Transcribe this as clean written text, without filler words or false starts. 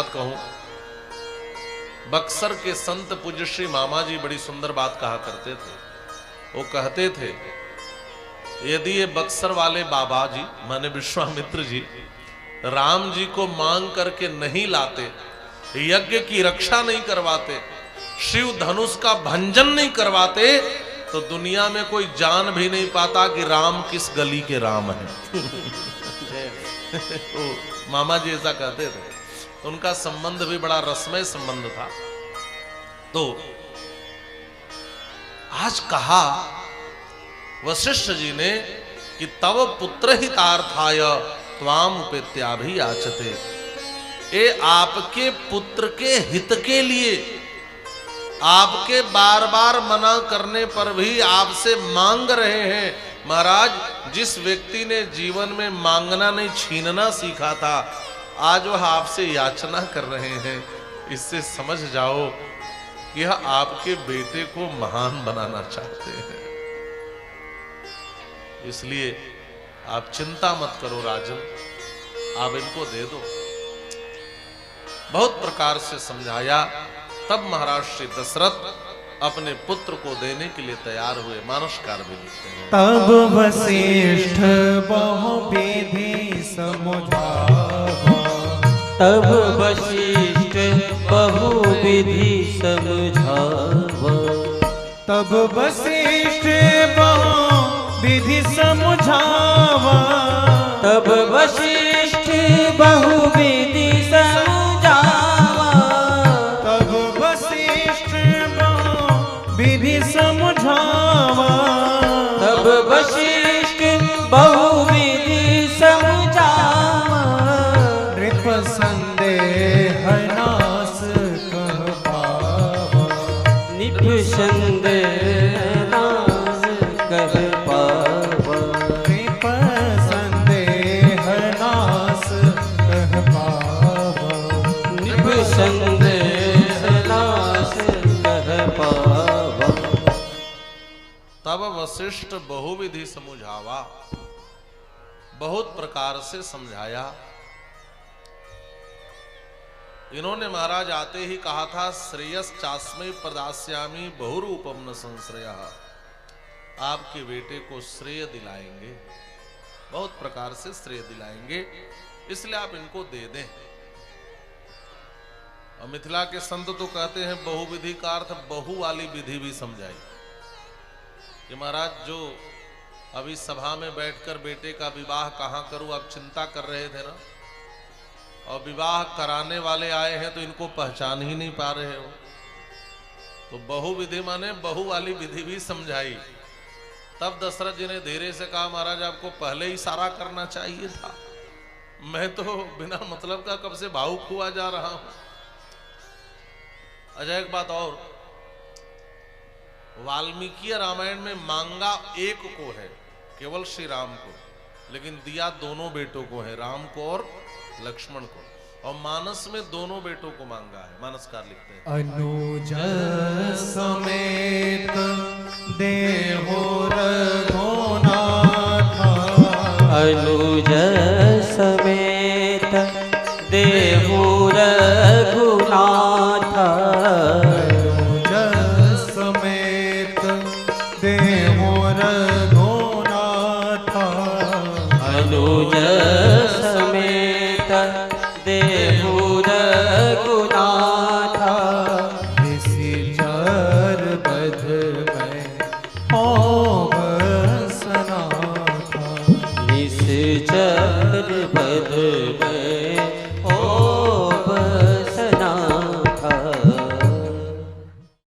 बात कहूं, बक्सर के संत पूज्य श्री मामा जी बड़ी सुंदर बात कहा करते थे। वो कहते थे, यदि ये बक्सर वाले बाबा जी माने विश्वामित्र जी राम जी को मांग करके नहीं लाते, यज्ञ की रक्षा नहीं करवाते, शिव धनुष का भंजन नहीं करवाते, तो दुनिया में कोई जान भी नहीं पाता कि राम किस गली के राम है। तो मामा जी ऐसा कहते थे। उनका संबंध भी बड़ा रसमय संबंध था। तो आज कहा वशिष्ठ जी ने कि तव पुत्र हितार्थाय त्वाम उपेत्याभि याचते, ए आपके पुत्र के हित के लिए, आपके बार बार मना करने पर भी आपसे मांग रहे हैं। महाराज, जिस व्यक्ति ने जीवन में मांगना नहीं छीनना सीखा था, आज वह आपसे याचना कर रहे हैं। इससे समझ जाओ कि यह आपके बेटे को महान बनाना चाहते हैं। इसलिए आप चिंता मत करो राजन, आप इनको दे दो। बहुत प्रकार से समझाया। तब महाराज श्री दशरथ अपने पुत्र को देने के लिए तैयार हुए। मानसकार भी लिखते हैं, तब वशिष्ठ बहु विधि समझावा, तब वशिष्ठ बहु विधि समझावा, तब वशिष्ठ बहु विधि समझावा, तब वशिष्ठ बहु विधि समझावा, तब वशिष्ठ बहु विधि समझावा, तब वशिष्ठ बहु विधि समझावा, नृप संदेह नाश कह पावा, निप संदेह नाश कह पावा, नृप संदेह नाश कह पावा, निप संदेह नाश कह पावा। तब वशिष्ठ बहुविधि समझावा, बहुत प्रकार से समझाया। इन्होंने महाराज आते ही कहा था, श्रेयस चास्मै प्रदास्यामि बहुरूपम न संश्रयः, आपके बेटे को श्रेय दिलाएंगे, बहुत प्रकार से श्रेय दिलाएंगे, इसलिए आप इनको दे दें। और मिथिला के संत तो कहते हैं बहुविधि का अर्थ बहु वाली विधि भी समझाई कि महाराज जो अभी सभा में बैठकर बेटे का विवाह कहाँ करूं आप चिंता कर रहे थे ना, और विवाह कराने वाले आए हैं तो इनको पहचान ही नहीं पा रहे हो, तो बहुविधि माने बहु वाली विधि भी समझाई। तब दशरथ जी ने धीरे से कहा, महाराज आपको पहले ही इशारा करना चाहिए था, मैं तो बिना मतलब का कब से भावुक हुआ जा रहा हूं। अच्छा एक बात और, वाल्मीकि रामायण में मांगा एक को है, केवल श्री राम को, लेकिन दिया दोनों बेटों को है, राम को और लक्ष्मण को, और मानस में दोनों बेटों को मांगा है। मानसकार लिखते हैं, अनुज समेत देहो रघुनाथ, अनुज समेत देहो रघुनाथ, अनुज समेत देहो रघुनाथ, अनुज समेत देहो रघुनाथ, निशिचर बध में होव सनाथ, निश्चर बध में